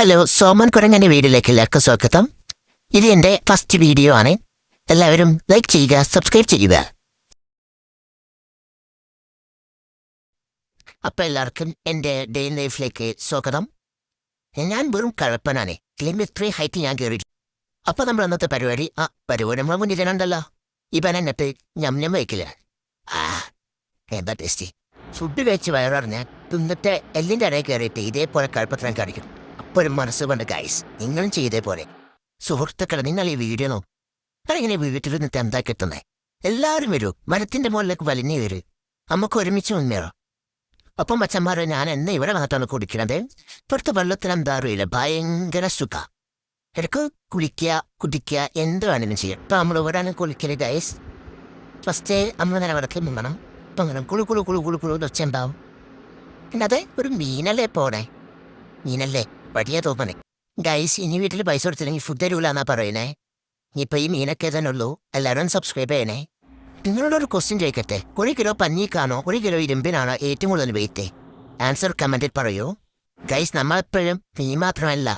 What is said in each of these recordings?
Hello, Soman കുരങ്ങൻ്റെ വീഡിയോയിലേക്ക് എല്ലാവർക്കും സ്വാഗതം. ഇത് എൻ്റെ ഫസ്റ്റ് വീഡിയോ ആണ്. എല്ലാവരും ലൈക്ക് ചെയ്യുക, സബ്സ്ക്രൈബ് ചെയ്യുക. അപ്പോൾ എല്ലാവർക്കും എൻ്റെ ഡേ ഇൻ ലൈഫിലേക്ക് സ്വാഗതം. ഞാൻ വെറും കഴപ്പനാണ്. ക്ലൈംബ് 3 ഹൈറ്റ് ഞാൻ കയറി. അപ്പോൾ നമ്മൾ അന്നത്തെ പരിപാടി നമ്മൾ മുന്നിൽ തന്നെയുണ്ടല്ലോ. ഇപ്പം എന്നിട്ട് ഞം വയ്ക്കില്ല. എന്താ ടേസ്റ്റി. ഫുഡ് കഴിച്ച് വയററിഞ്ഞാൽ തിന്നിട്ട് എല്ലിൻ്റെ ഇടയിൽ കയറിയിട്ട് ഇതേപോലെ കഴപ്പത്തിനാൻ കാണിക്കും. അപ്പോൾ ഒരു മനസ്സ് കൊണ്ട് ഗൈസ് നിങ്ങളും ചെയ്തേ പോലെ. സുഹൃത്തുക്കളെ, നിങ്ങൾ ഈ വീഡിയോ നോക്കും. അതിങ്ങനെ വീട്ടിൽ നിന്നിട്ട് എന്താ കിട്ടുന്നേ? എല്ലാവരും വരൂ, മരത്തിൻ്റെ മുകളിലേക്ക് വലിഞ്ഞു വരും, നമുക്ക് ഒരുമിച്ച് മുന്നേറോ. അപ്പം മച്ചന്മാരെ ഞാൻ എന്നെ ഇവിടെ വന്നിട്ടാണ് കുടിക്കണത്. ഇപ്പോഴത്തെ വെള്ളത്തിന് എന്താ അറിയില്ല, ഭയങ്കര സുഖ. ഇടയ്ക്ക് കുളിക്കുക, കുടിക്കുക, എന്ത് വേണമെങ്കിലും ചെയ്യാം. ഇപ്പം നമ്മൾ ഇവിടെയാണ് കുളിക്കല് ഗൈസ്. ഫസ്റ്റ് നമ്മൾ നേരെ വിളക്കിൽ മുങ്ങണം. ഇപ്പം അങ്ങനെ കുളു കുളു കുളു കുളു കുളു ഒച്ച ഉണ്ടാവും. പിന്നെ അത് ഒരു മീനല്ലേ പോണേ, മീനല്ലേ വടിയാ തോന്നണേ. ഗൈസ്, ഇനി വീട്ടിൽ പൈസ കൊടുത്തില്ലെങ്കിൽ ഫുഡ് തരൂല എന്നാ പറയണേ. ഇനിയിപ്പോൾ ഈ മീനൊക്കെ തന്നെ ഉള്ളൂ. എല്ലാവരും സബ്സ്ക്രൈബ് ചെയ്യണേ. നിങ്ങളോടൊരു ക്വസ്റ്റ്യൻ ചോദിക്കട്ടെ. 1 കിലോ പഞ്ഞിക്കാണോ 1 കിലോ ഇരുമ്പിനാണോ ഏറ്റവും കൂടുതൽ വെയിറ്റ്? ആൻസർ കമൻറ്റിൽ പറയൂ. ഗൈസ്, നമ്മളെപ്പോഴും മീൻ മാത്രമല്ല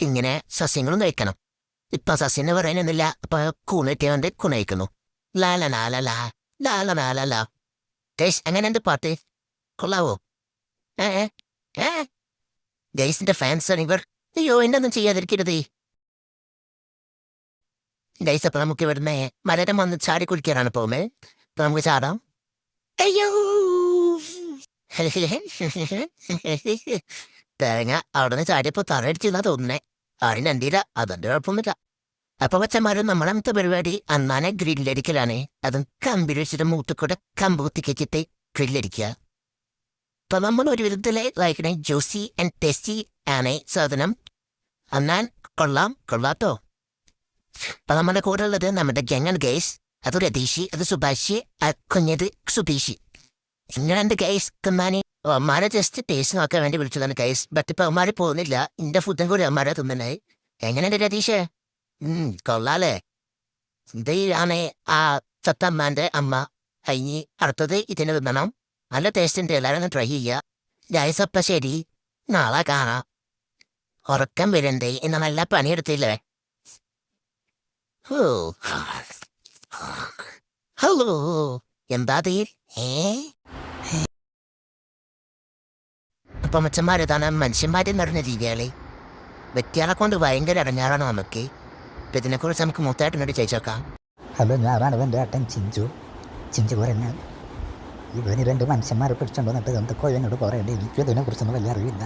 ഇങ്ങനെ സസ്യങ്ങളും കഴിക്കണം. ഇപ്പം സസ്യം പറയുന്നില്ല, അപ്പം കൂണിട്ട് കുണയിക്കുന്നു. ലാലനാലലാ ലാലനാലലാ. ഗൈസ്, അങ്ങനെ എന്ത് പാട്ട് കൊള്ളാവോ? ഗൈസിന്റെ ഫാൻസാണ് ഇവർ. അയ്യോ, എന്നൊന്നും ചെയ്യാതിരിക്കരുത് ഗൈസ്. അപ്പം നമുക്ക് ഇവിടുന്ന് മരം വന്ന് ചാടി കുടിക്കാനാണ് പോകുന്നത്. അപ്പം നമുക്ക് ചാടാം. അയ്യോ തേങ്ങ അവിടെ നിന്ന് ചാടിയപ്പോൾ തറയടിച്ചെന്നാ തോന്നുന്നേ. ആരും എന്തില്ല, അതെന്റെ കുഴപ്പമൊന്നുമില്ല. അപ്പൊ വച്ചമാരും നമ്മളത്തെ പരിപാടി അന്നാനെ ഗ്രില്ലടിക്കലാണ്. അതും കമ്പി വെച്ചിട്ട് മൂത്തുകൂടെ കമ്പ് കുത്തിക്കച്ചിട്ട് ഗ്രില്ലടിക്കുക. അപ്പൊ നമ്മൾ ഒരു വിധത്തിലെ ലൈക്കണേ ജ്യൂസി ആൻഡ് ടേസ്റ്റി ആണ് സാധനം. അന്നാൻ കൊള്ളാട്ടോ. അപ്പൊ നമ്മുടെ കൂടെ ഉള്ളത് നമ്മുടെ ഗംഗൻ ഗൈസ്. അത് രതീഷി, അത് സുഭാഷി, കുഞ്ഞത് സുബീഷി. ഇങ്ങനെയുണ്ട് ഗൈസ്. തിന്നാനി അമ്മാരെ ജസ്റ്റ് ടേസ്റ്റ് നോക്കാൻ വേണ്ടി വിളിച്ചതാണ് ഗൈസ്. ബട്ട് ഇപ്പൊ അമ്മാര് പോകുന്നില്ല, ഇന്റെ ഫുഡും കൂടി അമ്മാരെ തിന്നണേ. എങ്ങനെയുണ്ട് രതീഷേ? കൊള്ളാലേ. ഇത് ആണ് ആ ചത്തമ്മാന്റെ അമ്മ. കഴിഞ്ഞ് അടുത്തത് ഇതിന് തിന്നണം. നല്ല ടേസ്റ്റ് ഉണ്ട്, എല്ലാവരും ഒന്ന് ട്രൈ ചെയ്യുക ഗൈസ്. അപ്പം ശരി, നാളെ കാണാം. ഉറക്കം വരണ്ടേ, ഇന്ന് നല്ല പണിയെടുത്തില്ലേ? ഹലോ, എന്താ തീർ? അപ്പം മച്ചന്മാരിതാണ് മനുഷ്യന്മാരെ നിറഞ്ഞ രീതികളെ. വ്യക്തികളെ കൊണ്ട് ഭയങ്കര ഇടഞ്ഞാറാണ് നമുക്ക്. ഇപ്പം ഇതിനെക്കുറിച്ച് നമുക്ക് മൂത്തായിട്ടിനോട് ചോദിച്ചോക്കാം. ഹലോ, ഞാനാണ് ഇവൻ്റെ ഏട്ടൻ ചിഞ്ചു പറഞ്ഞാൽ ഇവന് 2 മനുഷ്യന്മാരെ പിടിച്ചോണ്ട് വന്നിട്ട് എന്തൊക്കെ എന്നോട് പറയണ്ടേ. എനിക്കും ഇതിനെക്കുറിച്ചൊന്നും വലിയ അറിവില്ല.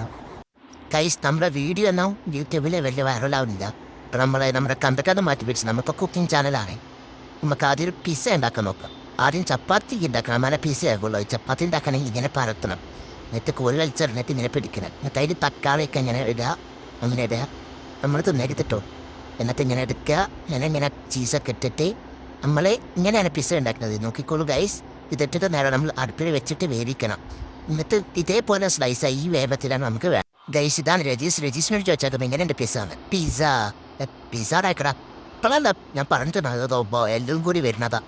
ഗൈസ്, നമ്മുടെ വീഡിയോ എന്നോ യൂട്യൂബിൽ വലിയ വൈറലാവുന്നില്ല. അപ്പം നമ്മുടെ കണ്ടൊക്കെ മാറ്റി പിടിച്ച് നമുക്ക് കുക്കിംഗ് ചാനലാണ്. നമുക്ക് ആദ്യം ഒരു പിസ്സ ഉണ്ടാക്കാൻ നോക്കാം. ആദ്യം ചപ്പാത്തി ഉണ്ടാക്കണം, അങ്ങനെ പിസ്സ ആകുള്ളൂ. ചപ്പാത്തി ഉണ്ടാക്കണമെങ്കിൽ ഇങ്ങനെ പരത്തണം, എന്നിട്ട് കോഴി വലിച്ചെറിഞ്ഞിട്ട് ഇങ്ങനെ പിടിക്കണം. എന്നിട്ട് അതിൽ തക്കാളിയൊക്കെ ഇങ്ങനെ ഇടുക, അങ്ങനെ ഇടുക. നമ്മൾ തിന്നെടുത്തിട്ടോ, എന്നിട്ട് ഇങ്ങനെ എടുക്കുക. ഇങ്ങനെ ചീസൊക്കെ ഇട്ടിട്ട് നമ്മൾ ഇങ്ങനെയാണ് പിസ്സ ഉണ്ടാക്കുന്നത്. നോക്കിക്കോളൂ ഗൈസ്. ഇതിട്ടിട്ട് നേരം നമ്മൾ അടുപ്പിൽ വെച്ചിട്ട് വേവിക്കണം. എന്നിട്ട് ഇതേപോലെ സ്ലൈസായി ഈ വേഗത്തിലാണ് നമുക്ക് വേണം. ഗൈസ്, ഇതാണ് രജീസിനോട് ചോദിച്ചാൽ ഇങ്ങനെ എൻ്റെ പിസ്സയാണ്. പിസ്സ ആയിക്കടാ. ഇപ്പോഴല്ല ഞാൻ പറഞ്ഞിട്ടുണ്ടോ, എല്ലാം കൂടി വരുന്നതാ.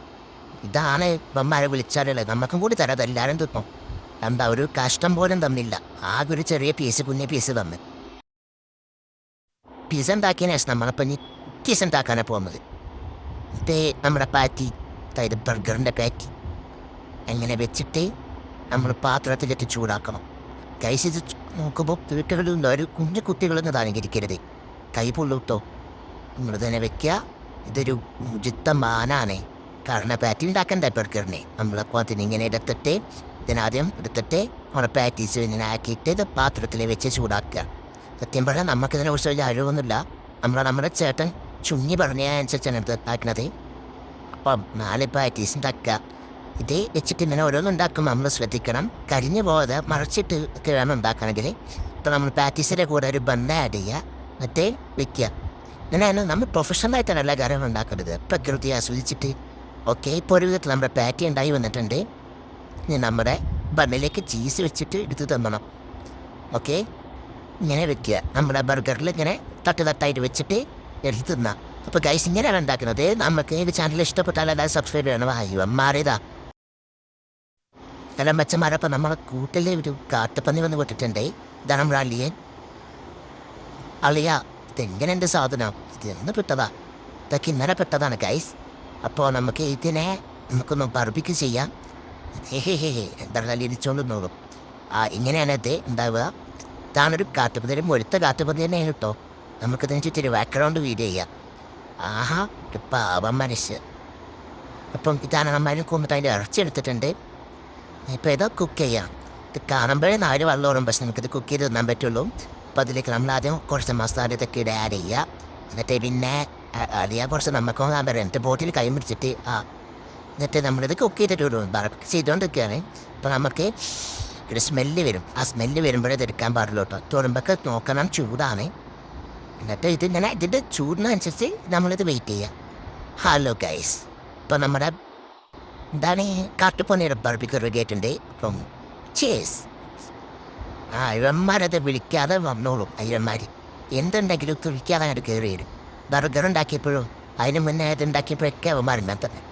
ഇതാണ് അമ്മമാരെ വിളിച്ചാലല്ലേ നമുക്കും കൂടി തരാം. എല്ലാവരും തിന്നും. എന്താ ഒരു കഷ്ടം പോലും തന്നില്ല, ആകെ ഒരു ചെറിയ കുഞ്ഞ പീസ് തന്ന്. പിസ്സ ഉണ്ടാക്കിയതിന് ശേഷം നമ്മളിപ്പം ഇനി പീസ് ഉണ്ടാക്കാനാണ് പോകുന്നത്. നമ്മുടെ പാറ്റി, അതായത് ബർഗറിൻ്റെ പാറ്റി അങ്ങനെ വെച്ചിട്ട് നമ്മൾ പാത്രത്തിലിട്ട് ചൂടാക്കണം. ഗൈസ്, ഇത് നോക്കുമ്പോൾ വീട്ടുകളിൽ ഒരു കുഞ്ഞു കുട്ടികളൊന്നും താനെങ്കിരിക്കരുത്, കൈ പൊള്ളൂട്ടോ. നമ്മൾ തന്നെ വെക്കുക. ഇതൊരു മാനാണ്. കാരണം പാറ്റി ഉണ്ടാക്കണ്ടേ ബർഗറിനെ. നമ്മളപ്പോൾ അതിനിങ്ങനെ ഇതിനാദ്യം എടുത്തിട്ട് നമ്മുടെ പാറ്റീസ് ഇങ്ങനെ ആക്കിയിട്ട് ഇത് പാത്രത്തിൽ വെച്ച് ചൂടാക്കുക. സത്യം പറഞ്ഞാൽ നമുക്കിതിനെക്കുറിച്ച് വലിയ അറിവൊന്നുമില്ല. നമ്മുടെ ചേട്ടൻ ചുഞ്ഞി പറഞ്ഞതനുസരിച്ചാണ് ഇത് ഉണ്ടാക്കുന്നത്. അപ്പം 4 പാറ്റീസ് ഉണ്ടാക്കുക. ഇത് വെച്ചിട്ട് ഇങ്ങനെ ഓരോന്നുണ്ടാക്കുമ്പോൾ നമ്മൾ ശ്രദ്ധിക്കണം, കരിഞ്ഞു പോകാതെ മറച്ചിട്ട് ഒക്കെ വേണം ഉണ്ടാക്കണമെങ്കിൽ. ഇപ്പം നമ്മൾ പാറ്റീസിൻ്റെ കൂടെ ഒരു ബണ്ണ ആഡ് ചെയ്യുക, എന്നിട്ട് വെക്കുക. ഇങ്ങനെയാണ് നമ്മൾ പ്രൊഫഷണലായിട്ടാണ് എല്ലാ കാര്യങ്ങളും ഉണ്ടാക്കുന്നത്, പ്രകൃതി ആസ്വദിച്ചിട്ട്. ഓക്കെ, ഇപ്പോൾ ഒരു വിധത്തിൽ നമ്മുടെ പാറ്റി ഉണ്ടായി വന്നിട്ടുണ്ട്. ഇനി നമ്മുടെ ബണ്ണിലേക്ക് ചീസ് വെച്ചിട്ട് എടുത്ത് തന്നണം. ഓക്കെ, ഇങ്ങനെ വെക്കുക. നമ്മുടെ ബർഗറിൽ ഇങ്ങനെ തട്ടായിട്ട് വെച്ചിട്ട് എടുത്ത് തിന്നാം. അപ്പോൾ ഗൈസ്, ഇങ്ങനെയാണ് ഉണ്ടാക്കുന്നത്. നമുക്ക് ഈ ചാനൽ ഇഷ്ടപ്പെട്ടാൽ എല്ലാവരും സബ്സ്ക്രൈബ് ചെയ്യണം. മാറിയതാ എല്ലാം മെച്ചന്മാരപ്പം നമ്മളെ കൂട്ടിൽ ഒരു കാട്ടുപന്നി വന്ന് വിട്ടിട്ടുണ്ട്. ഇതാണ് നമ്മുടെ അലിയൻ. അളിയ ഇതെങ്ങനെ എൻ്റെ സാധനം ഇത് എന്ന് പെട്ടതാ, ഇതൊക്കെ ഇന്നലെ പെട്ടതാണ് ഗൈസ്. അപ്പോൾ നമുക്ക് ഇതിനെ നമുക്കൊന്ന് ബർബിക്ക് ചെയ്യാം. എന്താ ഇരിച്ചോണ്ട് നോക്കും. ഇങ്ങനെയാണ് ഇത് ഉണ്ടാവുക. ഇതാണൊരു കാട്ടുപതിരും വെളുത്ത കാട്ടുപതി തന്നെയാണ് കേട്ടോ. നമുക്കിതിന് ചുറ്റൊരു ബാക്ക്ഗ്രൗണ്ട് വീഡിയോ ചെയ്യാം. ആഹാ ഒരു പാവം മനുഷ്യൻ. അപ്പം ഇതാണ് നമ്മളും കൊന്നിട്ട് അതിൻ്റെ ഇറച്ചി എടുത്തിട്ടുണ്ട്. ഇപ്പോൾ ഇതാ കുക്ക് ചെയ്യാം. ഇത് കാണുമ്പോഴേ നാല് വെള്ളം ഓടും, പക്ഷെ നമുക്കിത് കുക്ക് ചെയ്ത് തിന്നാൻ പറ്റുള്ളൂ. അപ്പോൾ അതിലേക്ക് നമ്മൾ ആദ്യം കുറച്ച് മസാല ഇതൊക്കെ ഇവിടെ ആഡ് ചെയ്യുക. എന്നിട്ട് പിന്നെ അറിയാൻ കുറച്ച് നമുക്ക് എന്നിട്ട് ബോട്ടിൽ കൈ പിടിച്ചിട്ട് എന്നിട്ട് നമ്മളിത് കുക്ക് ചെയ്തിട്ട് വിടും. ബർക്ക് ചെയ്തുകൊണ്ടിരിക്കുകയാണ്. അപ്പോൾ നമുക്ക് ഒരു സ്മെല്ല് വരും. ആ സ്മെല്ല് വരുമ്പോഴേ ഇത് എടുക്കാൻ പാടുള്ളൂ കേട്ടോ. തുറമ്പൊക്കെ നോക്കണം, ചൂടാണ്. എന്നിട്ട് ഇതിങ്ങനെ ഇതിൻ്റെ ചൂടിനനുസരിച്ച് നമ്മളിത് വെയിറ്റ് ചെയ്യുക. ഹലോ ഗൈസ്, ഇപ്പോൾ നമ്മുടെ എന്താണ് കാട്ടുപന്നിയുടെ ബർബിക്ക് റെഡി ആയിട്ടുണ്ട്. അപ്പം ചേസ്. ഇവന്മാരത് വിളിക്കാതെ വന്നോളും. ഇവന്മാർ എന്തുണ്ടെങ്കിലും വിളിക്കാതെ അങ്ങോട്ട് കയറി വരും. ബർഗർ ഉണ്ടാക്കിയപ്പോഴും അതിന് മുന്നേ ഇത് ഉണ്ടാക്കിയപ്പോഴൊക്കെ അവന്മാരുണ്ടാ തന്നെ.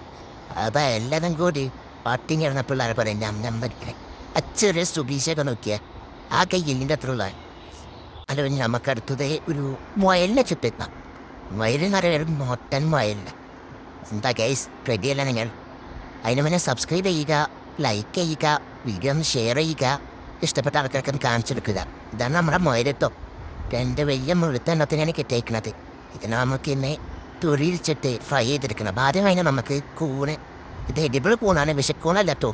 അതാ എല്ലാതും കൂടി പട്ടിങ് ഇടുന്ന പിള്ളേരെ പറയും ഞമ്മ ചെറിയ സുബീഷൊക്കെ നോക്കിയാൽ ആ കയ്യിലിൻ്റെ അത്ര ഉള്ള. അല്ല നമുക്കടുത്തത് ഒരു മുയലിനെ ചുറ്റിത്താം. മുയലെന്ന് പറയുന്നത് മോട്ടൻ മുയലിന്. എന്താ ഗൈസ് റെഡിയല്ല നിങ്ങൾ? അതിന് മുന്നേ സബ്സ്ക്രൈബ് ചെയ്യുക, ലൈക്ക് ചെയ്യുക, വീഡിയോ ഒന്ന് ഷെയർ ചെയ്യുക, ഇഷ്ടപ്പെട്ട ആൾക്കാർക്ക് ഒന്ന് കാണിച്ചെടുക്കുക. ഇതാണ് നമ്മുടെ മുയലെട്ടോ. 2 വലിയ മുഴുത്തെണ്ണത്തിനാണ് കിട്ടിയേക്കുന്നത്. ഇതിനെ നമുക്ക് ഇന്നെ തുരിച്ചിട്ട് ഫ്രൈ ചെയ്തെടുക്കണം. ആദ്യം അതിനെ നമുക്ക് കൂണ്, ഇത് എഡിബിൾ കൂണാണ്, വിഷക്കൂണല്ല കേട്ടോ.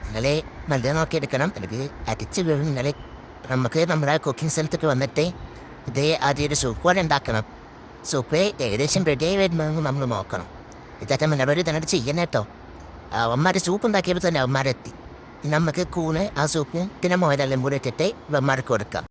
നിങ്ങളെ നല്ല നോക്കിയെടുക്കണം. അല്ലെങ്കിൽ അടിച്ച് വീഴും. നിങ്ങളെ നമുക്ക് നമ്മുടെ കുക്കിംഗ് സ്ഥലത്തൊക്കെ വന്നിട്ട് ഇത് ആദ്യം ഒരു സൂപ്പ് പോലെ ഉണ്ടാക്കണം. സൂപ്പ് ഏകദേശം റെഡിയായി വരുമ്പോൾ നമ്മൾ നോക്കണം. ഇതൊക്കെ മുന്നവർ തന്നെ ചെയ്യണം കേട്ടോ. അവന്മാർ സൂപ്പ് ഉണ്ടാക്കിയപ്പോൾ തന്നെ അവന്മാരെത്തി. നമുക്ക് കൂണ് ആ സൂപ്പും പിന്നെ മുയലെല്ലാം കൂടെ ഇട്ടിട്ട് അവന്മാർക്ക് കൊടുക്കാം.